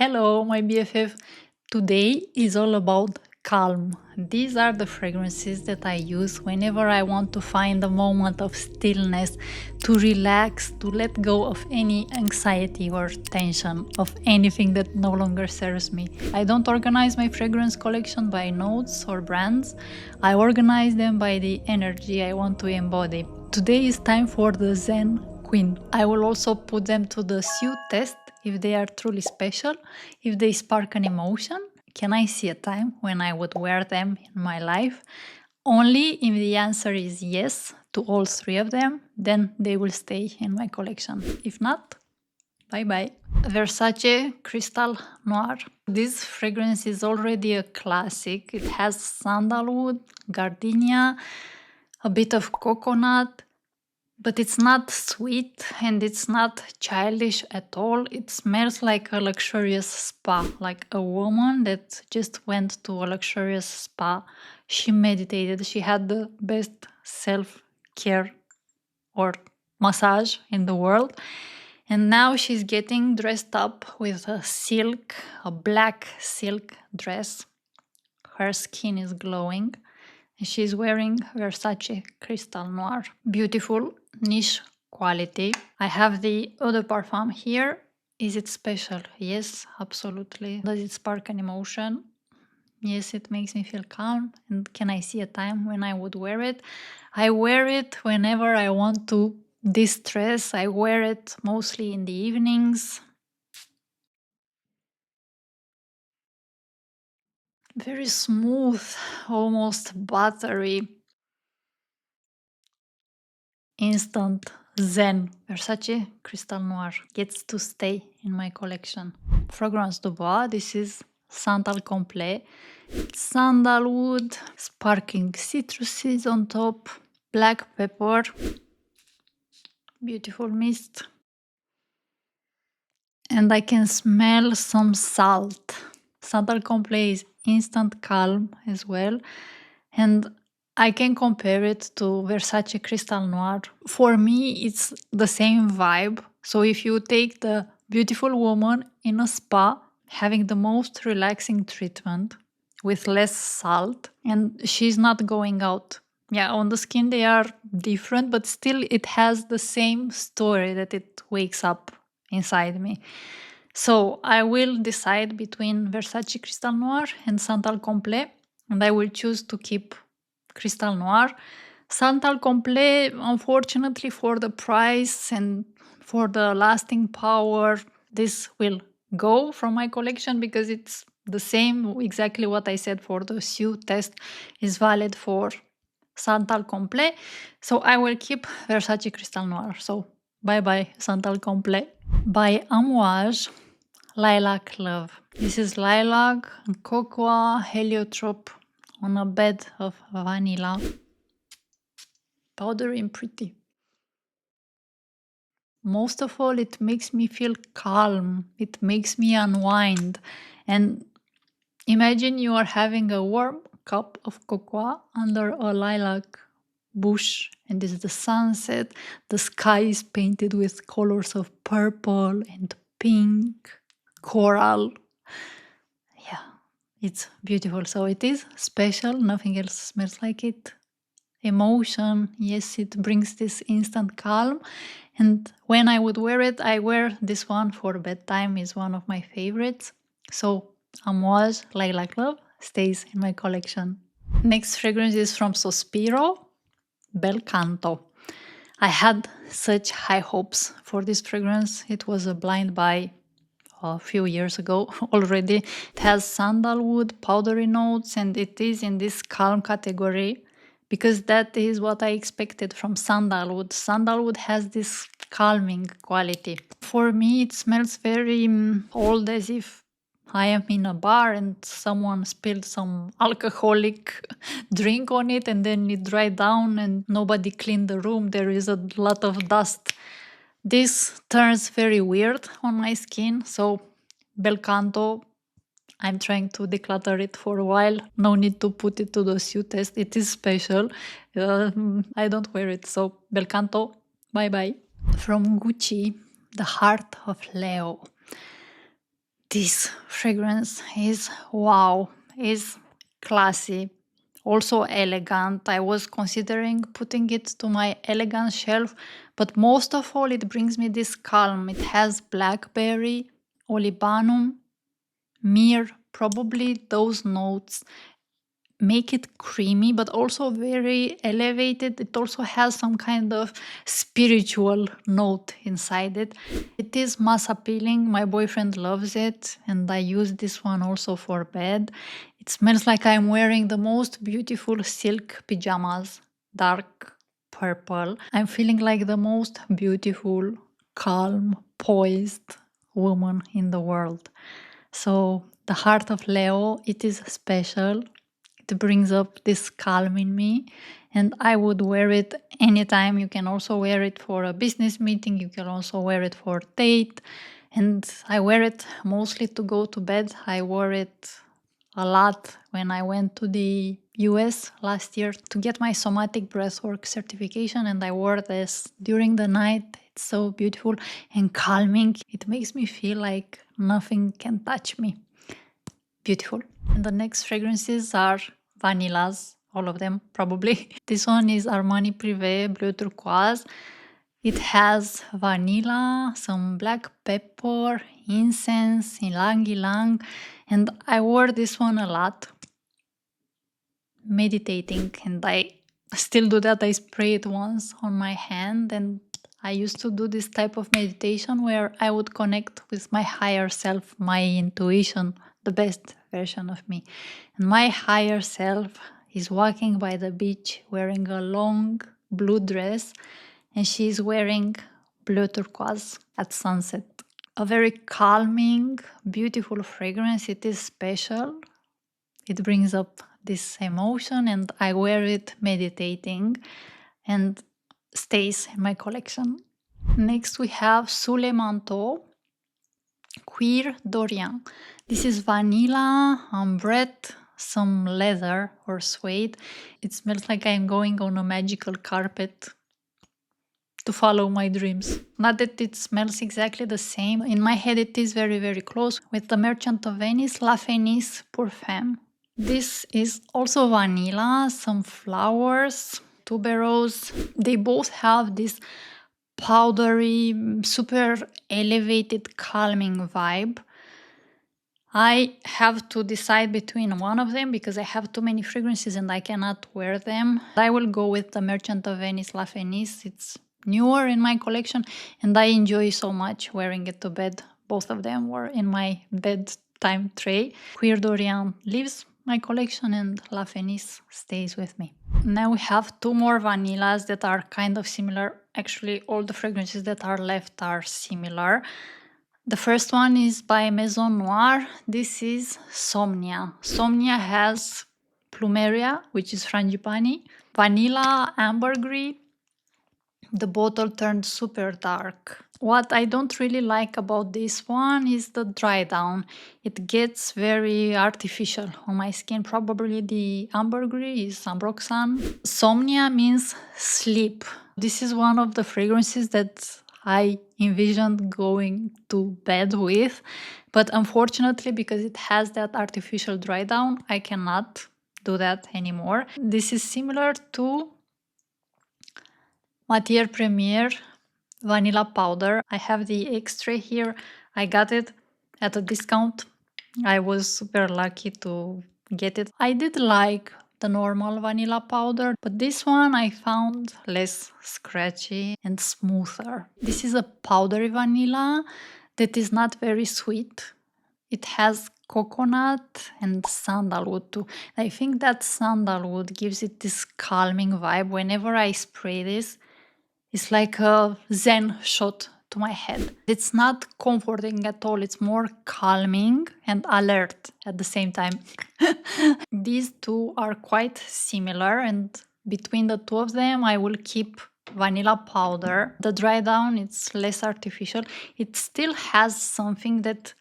Hello, my BFF. Today is all about calm. These are the fragrances that I use whenever I want to find a moment of stillness, to relax, to let go of any anxiety or tension, of anything that no longer serves me. I don't organize my fragrance collection by notes or brands. I organize them by the energy I want to embody. Today is time for the Zen Queen. I will also put them to the Sue test if they are truly special, if they spark an emotion. Can I see a time when I would wear them in my life? Only if the answer is yes to all three of them, then they will stay in my collection. If not, bye bye. Versace Crystal Noir. This fragrance is already a classic. It has sandalwood, gardenia, a bit of coconut, but it's not sweet and it's not childish at all. It smells like a luxurious spa, like a woman that just went to a luxurious spa. She meditated, she had the best self-care or massage in the world. And now she's getting dressed up with a black silk dress. Her skin is glowing. She's wearing Versace Crystal Noir. Beautiful, niche quality. I have the eau de parfum here. Is it special? Yes, absolutely. Does it spark an emotion? Yes, it makes me feel calm. And can I see a time when I would wear it? I wear it whenever I want to distress. I wear it mostly in the evenings. Very smooth, almost buttery. Instant Zen. Versace Crystal Noir gets to stay in my collection. Fragrance de Bois. This is Santal Complet. Sandalwood, sparkling citruses on top, black pepper, beautiful mist. And I can smell some salt. Santal Complet is instant calm as well. And I can compare it to Versace Crystal Noir. For me, it's the same vibe. So if you take the beautiful woman in a spa, having the most relaxing treatment with less salt, and she's not going out. Yeah, on the skin they are different, but still it has the same story that it wakes up inside me. So I will decide between Versace Crystal Noir and Santal Complet, and I will choose to keep Crystal Noir. Santal Complet, unfortunately, for the price and for the lasting power, this will go from my collection because it's the same, exactly what I said for the Sue test is valid for Santal Complet. So I will keep Versace Crystal Noir. So bye bye Santal Complet. By Amouage, Lilac Love. This is lilac, cocoa, heliotrope on a bed of vanilla. Powdery and pretty. Most of all, it makes me feel calm. It makes me unwind. And imagine you are having a warm cup of cocoa under a lilac bush, and this is the sunset. The sky is painted with colors of purple and pink, coral. Yeah, it's beautiful. So it is special. Nothing else smells like it. Emotion, yes, it brings this instant calm. And when I would wear it, I wear this one for bedtime. Is one of my favorites. So Amouage Lilac Love stays in my collection. Next fragrance is from Sospiro Bel Canto. I had such high hopes for this fragrance. It was a blind buy a few years ago already. It has sandalwood, powdery notes, and it is in this calm category because that is what I expected from sandalwood. Sandalwood has this calming quality. For me, it smells very old, as if I am in a bar and someone spilled some alcoholic drink on it and then it dried down and nobody cleaned the room. There is a lot of dust. This turns very weird on my skin, so Bel Canto, I'm trying to declutter it for a while. No need to put it to the Sue test. It is special. I don't wear it, so Bel Canto, bye bye. From Gucci, The Heart of Leo. This fragrance is wow, is classy, also elegant. I was considering putting it to my elegant shelf, but most of all it brings me this calm. It has blackberry, olibanum, myrrh, probably those notes make it creamy but also very elevated. It also has some kind of spiritual note inside it. It is mass appealing. My boyfriend loves it and I use this one also for bed. It smells like I'm wearing the most beautiful silk pajamas, dark purple. I'm feeling like the most beautiful, calm, poised woman in the world. So the heart of Leo, it is special. It brings up this calm in me and I would wear it anytime. You can also wear it for a business meeting. You can also wear it for a date. And I wear it mostly to go to bed. I wore it a lot when I went to the US last year to get my somatic breathwork certification, and I wore this during the night. It's so beautiful and calming. It makes me feel like nothing can touch me. Beautiful. And the next fragrances are vanillas, all of them probably. This one is Armani Privé Bleu Turquoise. It has vanilla, some black pepper, incense, ylang ylang, and I wore this one a lot meditating, and I still do that. I spray it once on my hand, and I used to do this type of meditation where I would connect with my higher self, my intuition, the best version of me. And my higher self is walking by the beach wearing a long blue dress, and she's wearing bleu turquoise at sunset. A very calming, beautiful fragrance. It is special. It brings up this emotion, and I wear it meditating and stays in my collection. Next we have Sous Le Manteau Cuir d'Orient. This is vanilla, ambrette, some leather or suede. It smells like I'm going on a magical carpet to follow my dreams. Not that it smells exactly the same. In my head it is very, very close with the Merchant of Venice, La Fenice pour Femme. This is also vanilla, some flowers, tuberose. They both have this powdery, super elevated, calming vibe. I have to decide between one of them because I have too many fragrances and I cannot wear them. I will go with the Merchant of Venice La Fenice. It's newer in my collection and I enjoy so much wearing it to bed. Both of them were in my bedtime tray. Cuir d'Orient leaves my collection and La Fenice stays with me. Now we have two more vanillas that are kind of similar. Actually, all the fragrances that are left are similar. The first one is by Maison Noir. This is Somnia. Somnia has plumeria, which is frangipani, vanilla, ambergris. The bottle turned super dark. What I don't really like about this one is the dry down. It gets very artificial on my skin. Probably the ambergris is ambroxan. Somnia means sleep. This is one of the fragrances that I envisioned going to bed with, but unfortunately, because it has that artificial dry down, I cannot do that anymore. This is similar to Matiere Premier vanilla powder. I have the Extrait here. I got it at a discount. I was super lucky to get it. I did like the normal vanilla powder, but this one I found less scratchy and smoother. This is a powdery vanilla that is not very sweet. It has coconut and sandalwood too. I think that sandalwood gives it this calming vibe. Whenever I spray this, it's like a zen shot to my head. It's not comforting at all. It's more calming and alert at the same time. These two are quite similar, and between the two of them, I will keep vanilla powder. The dry down, it's less artificial. It still has something that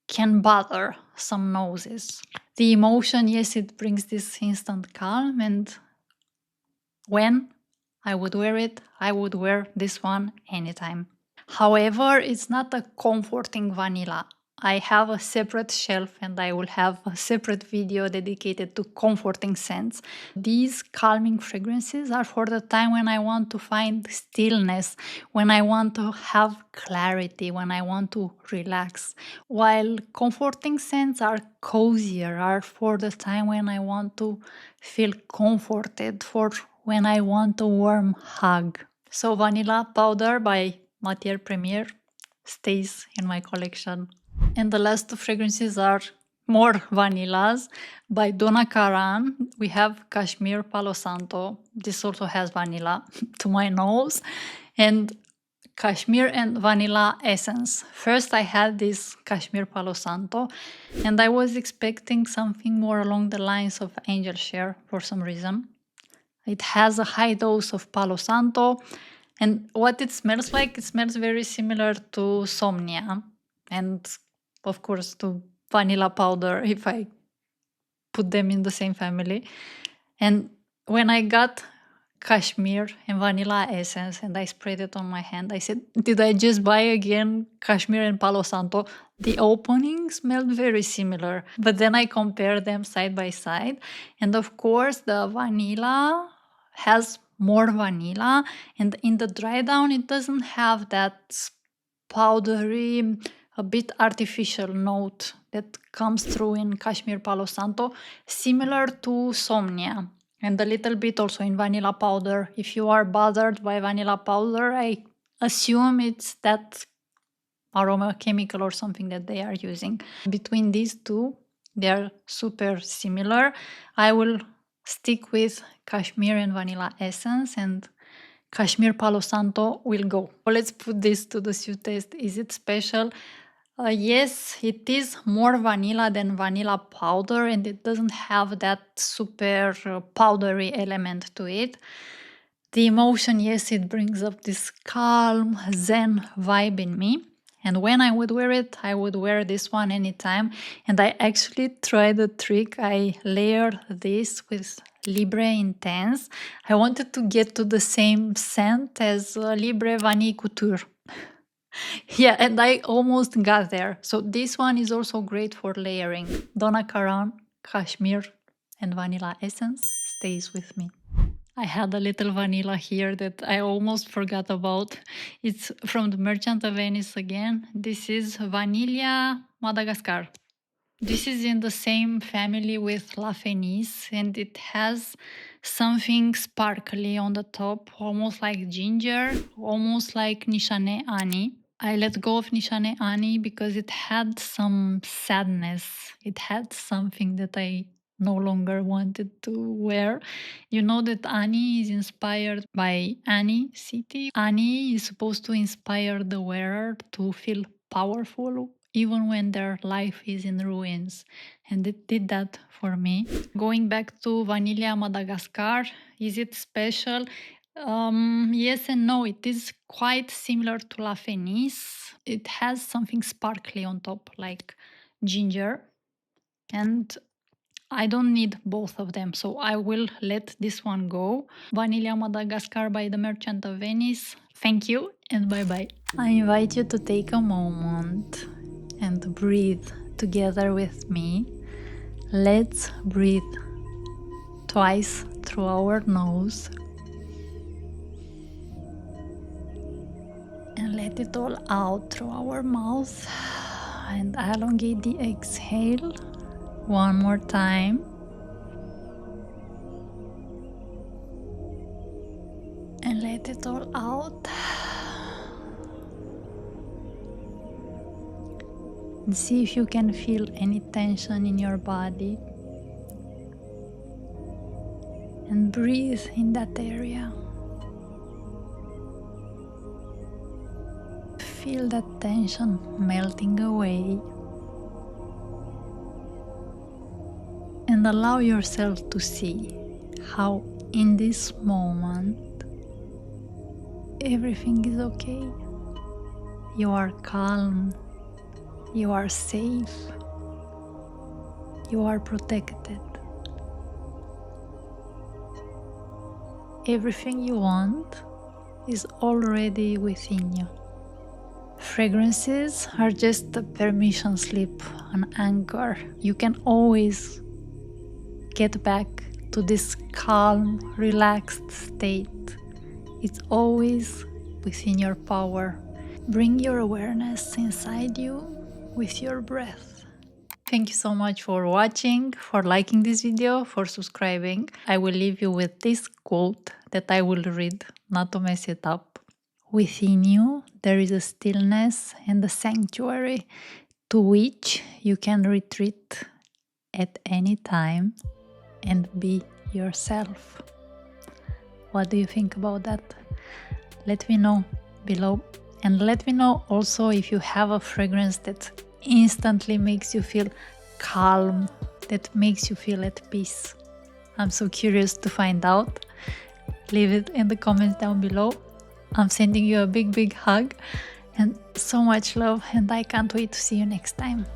can bother some noses. The emotion, yes, it brings this instant calm, and when I would wear it, I would wear this one anytime. However, it's not a comforting vanilla. I have a separate shelf and I will have a separate video dedicated to comforting scents. These calming fragrances are for the time when I want to find stillness, when I want to have clarity, when I want to relax. While comforting scents are cozier, are for the time when I want to feel comforted, for when I want a warm hug. So Vanilla Powder by Matiere Premier stays in my collection. And the last two fragrances are more vanillas. By Donna Karan, we have Cashmere Palo Santo. This also has vanilla to my nose. And Cashmere and vanilla essence. First, I had this Cashmere Palo Santo, and I was expecting something more along the lines of Angel Share for some reason. It has a high dose of Palo Santo, and what it smells like, it smells very similar to Somnia, and of course to vanilla powder if I put them in the same family. And when I got Cashmere and vanilla essence and I sprayed it on my hand, I said, did I just buy again Cashmere and Palo Santo? The opening smelled very similar, but then I compared them side by side, and of course the vanilla has more vanilla, and in the dry down it doesn't have that powdery, a bit artificial note that comes through in Cashmere Palo Santo, similar to Somnia, and a little bit also in vanilla powder. If you are bothered by vanilla powder, I assume it's that aroma chemical or something that they are using. Between these two, they are super similar. I will stick with Cashmere and vanilla essence, and Cashmere Palo Santo will go. Let's put this to the suit test. Is it special? Yes, it is more vanilla than vanilla powder, and it doesn't have that super powdery element to it. The emotion, yes, it brings up this calm, zen vibe in me. And when I would wear it, I would wear this one anytime. And I actually tried the trick. I layered this with Libre Intense. I wanted to get to the same scent as Libre Vanille Couture. Yeah, and I almost got there. So this one is also great for layering. Donna Karan, Cashmere, and Vanilla Essence stays with me. I had a little vanilla here that I almost forgot about. It's from the Merchant of Venice again. This is Vaniglia Madagascar. This is in the same family with La Fenice, and it has something sparkly on the top, almost like ginger, almost like Nishane Ani. I let go of Nishane Ani because it had some sadness. It had something that I no longer wanted to wear. You know that Ani is inspired by Ani city. Ani is supposed to inspire the wearer to feel powerful even when their life is in ruins, and it did that for me. Going back to Vanilla Madagascar, is it special? Yes and no. It is quite similar to La Fenice. It has something sparkly on top, like ginger, and I don't need both of them, so I will let this one go. Vanilla Madagascar by the Merchant of Venice. Thank you and bye bye. I invite you to take a moment and breathe together with me. Let's breathe twice through our nose and let it all out through our mouth, and elongate the exhale. One more time. And let it all out. And see if you can feel any tension in your body. And breathe in that area. Feel that tension melting away. And allow yourself to see how in this moment everything is okay. You are calm. You are safe. You are protected. Everything you want is already within you. Fragrances are just a permission slip, an anchor. You can always get back to this calm, relaxed state. It's always within your power. Bring your awareness inside you with your breath. Thank you so much for watching, for liking this video, for subscribing. I will leave you with this quote that I will read, not to mess it up. Within you, there is a stillness and a sanctuary to which you can retreat at any time and be yourself. What do you think about that? Let me know below. And let me know also if you have a fragrance that instantly makes you feel calm, that makes you feel at peace. I'm so curious to find out. Leave it in the comments down below. I'm sending you a big hug and so much love, and I can't wait to see you next time.